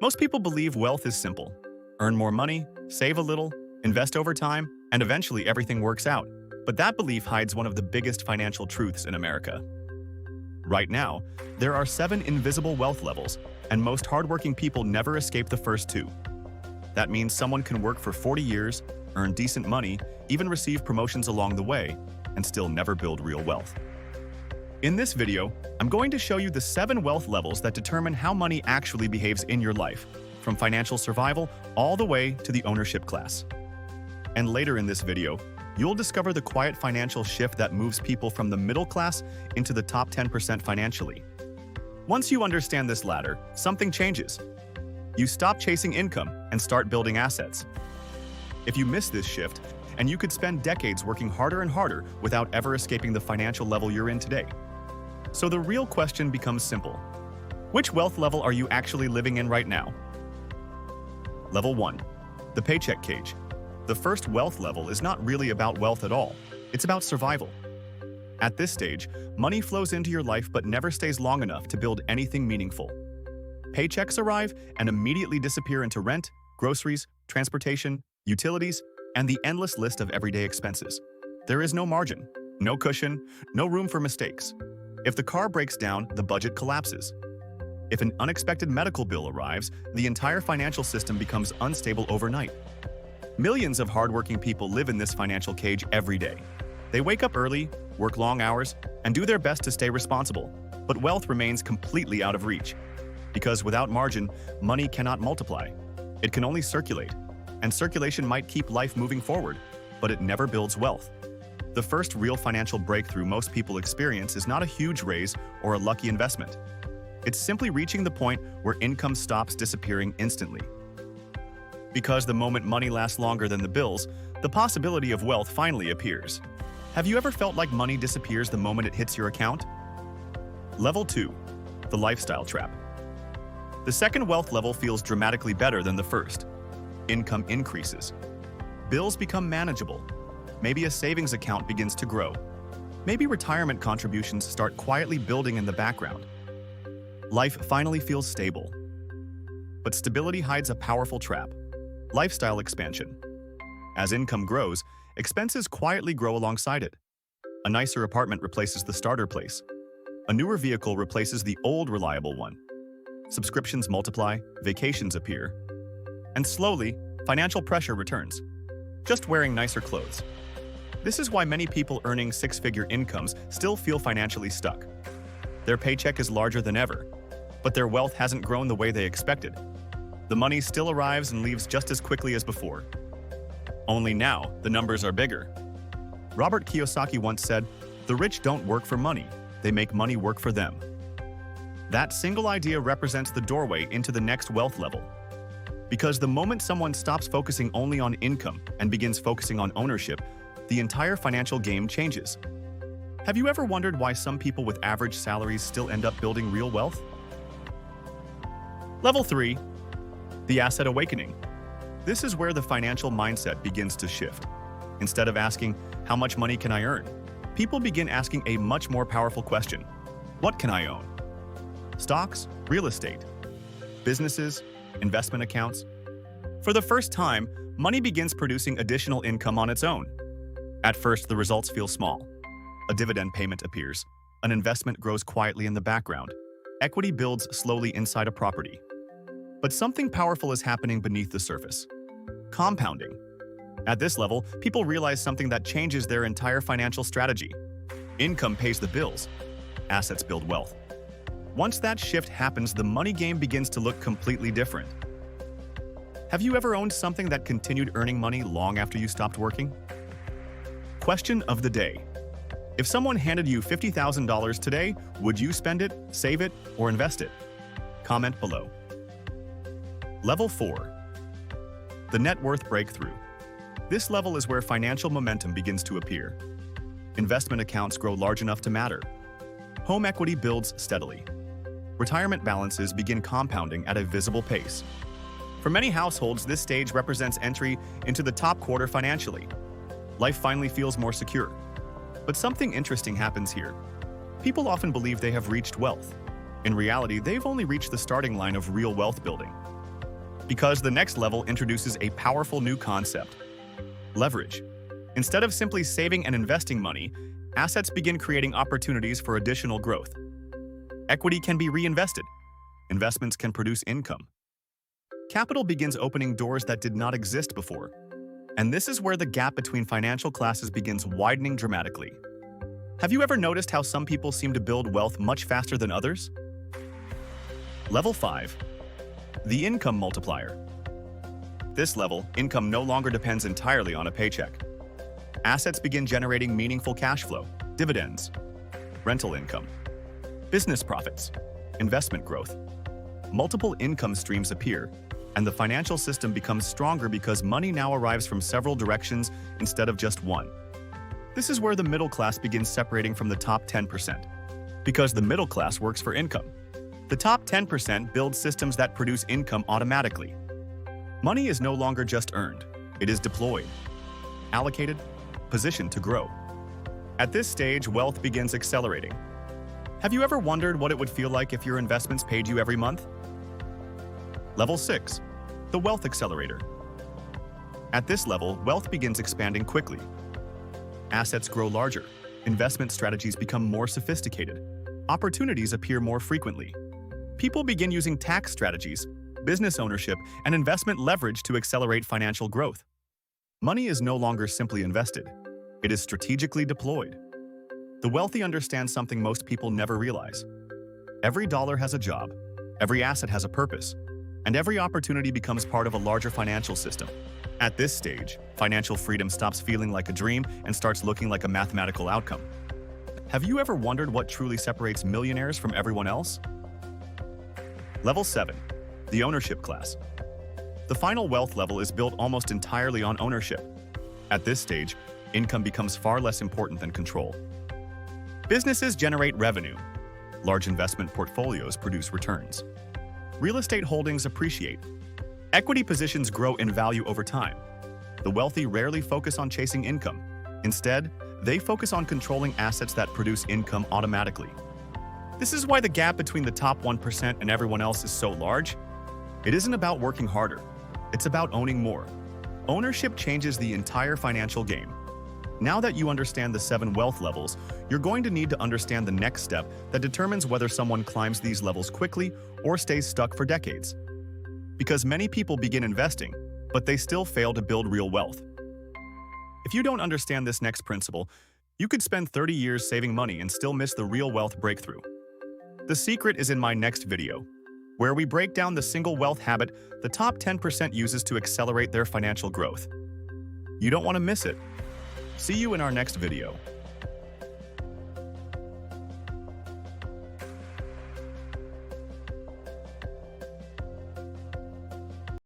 Most people believe wealth is simple. Earn more money, save a little, invest over time, and eventually everything works out. But that belief hides one of the biggest financial truths in America. Right now, there are 7 invisible wealth levels, and most hardworking people never escape the first 2. That means someone can work for 40 years, earn decent money, even receive promotions along the way, and still never build real wealth. In this video, I'm going to show you the 7 wealth levels that determine how money actually behaves in your life, from financial survival all the way to the ownership class. And later in this video, you'll discover the quiet financial shift that moves people from the middle class into the top 10% financially. Once you understand this ladder, something changes. You stop chasing income and start building assets. If you miss this shift, and you could spend decades working harder and harder without ever escaping the financial level you're in today. So the real question becomes simple. Which wealth level are you actually living in right now? Level 1. The Paycheck Cage. The first wealth level is not really about wealth at all. It's about survival. At this stage, money flows into your life but never stays long enough to build anything meaningful. Paychecks arrive and immediately disappear into rent, groceries, transportation, utilities, and the endless list of everyday expenses. There is no margin, no cushion, no room for mistakes. If the car breaks down, the budget collapses. If an unexpected medical bill arrives, the entire financial system becomes unstable overnight. Millions of hardworking people live in this financial cage every day. They wake up early, work long hours, and do their best to stay responsible, but wealth remains completely out of reach. Because without margin, money cannot multiply. It can only circulate. And circulation might keep life moving forward, but it never builds wealth. The first real financial breakthrough most people experience is not a huge raise or a lucky investment. It's simply reaching the point where income stops disappearing instantly. Because the moment money lasts longer than the bills, the possibility of wealth finally appears. Have you ever felt like money disappears the moment it hits your account? Level 2. The Lifestyle Trap. The second wealth level feels dramatically better than the first. Income increases. Bills become manageable. Maybe a savings account begins to grow. Maybe retirement contributions start quietly building in the background. Life finally feels stable. But stability hides a powerful trap: lifestyle expansion. As income grows, expenses quietly grow alongside it. A nicer apartment replaces the starter place. A newer vehicle replaces the old reliable one. Subscriptions multiply, vacations appear. And slowly, financial pressure returns. Just wearing nicer clothes. This is why many people earning 6-figure incomes still feel financially stuck. Their paycheck is larger than ever, but their wealth hasn't grown the way they expected. The money still arrives and leaves just as quickly as before. Only now, the numbers are bigger. Robert Kiyosaki once said, "The rich don't work for money, they make money work for them." That single idea represents the doorway into the next wealth level. Because the moment someone stops focusing only on income and begins focusing on ownership, the entire financial game changes. Have you ever wondered why some people with average salaries still end up building real wealth? Level 3. The Asset Awakening. This is where the financial mindset begins to shift. Instead of asking, "How much money can I earn?" people begin asking a much more powerful question: "What can I own?" Stocks, real estate, businesses, investment accounts. For the first time, money begins producing additional income on its own. At first, the results feel small. A dividend payment appears. An investment grows quietly in the background. Equity builds slowly inside a property. But something powerful is happening beneath the surface. Compounding. At this level, people realize something that changes their entire financial strategy. Income pays the bills. Assets build wealth. Once that shift happens, the money game begins to look completely different. Have you ever owned something that continued earning money long after you stopped working? Question of the day. If someone handed you $50,000 today, would you spend it, save it, or invest it? Comment below. Level 4. The Net Worth Breakthrough. This level is where financial momentum begins to appear. Investment accounts grow large enough to matter. Home equity builds steadily. Retirement balances begin compounding at a visible pace. For many households, this stage represents entry into the top quarter financially. Life finally feels more secure. But something interesting happens here. People often believe they have reached wealth. In reality, they've only reached the starting line of real wealth building. Because the next level introduces a powerful new concept: leverage. Instead of simply saving and investing money, assets begin creating opportunities for additional growth. Equity can be reinvested. Investments can produce income. Capital begins opening doors that did not exist before. And this is where the gap between financial classes begins widening dramatically. Have you ever noticed how some people seem to build wealth much faster than others? Level 5. The Income Multiplier. This level, income no longer depends entirely on a paycheck. Assets begin generating meaningful cash flow, dividends, rental income, business profits, investment growth. Multiple income streams appear, and the financial system becomes stronger because money now arrives from several directions instead of just one. This is where the middle class begins separating from the top 10%. Because the middle class works for income. The top 10% build systems that produce income automatically. Money is no longer just earned, it is deployed, allocated, positioned to grow. At this stage, wealth begins accelerating. Have you ever wondered what it would feel like if your investments paid you every month? Level 6. The Wealth Accelerator. At this level, wealth begins expanding quickly. Assets grow larger, investment strategies become more sophisticated, opportunities appear more frequently. People begin using tax strategies, business ownership, and investment leverage to accelerate financial growth. Money is no longer simply invested. It is strategically deployed. The wealthy understand something most people never realize. Every dollar has a job, every asset has a purpose, and every opportunity becomes part of a larger financial system. At this stage, financial freedom stops feeling like a dream and starts looking like a mathematical outcome. Have you ever wondered what truly separates millionaires from everyone else? Level 7. The Ownership Class. The final wealth level is built almost entirely on ownership. At this stage, income becomes far less important than control. Businesses generate revenue. Large investment portfolios produce returns. Real estate holdings appreciate. Equity positions grow in value over time. The wealthy rarely focus on chasing income. Instead, they focus on controlling assets that produce income automatically. This is why the gap between the top 1% and everyone else is so large. It isn't about working harder. It's about owning more. Ownership changes the entire financial game. Now that you understand the 7 wealth levels, you're going to need to understand the next step that determines whether someone climbs these levels quickly or stays stuck for decades. Because many people begin investing, but they still fail to build real wealth. If you don't understand this next principle, you could spend 30 years saving money and still miss the real wealth breakthrough. The secret is in my next video, where we break down the single wealth habit the top 10% uses to accelerate their financial growth. You don't want to miss it. See you in our next video.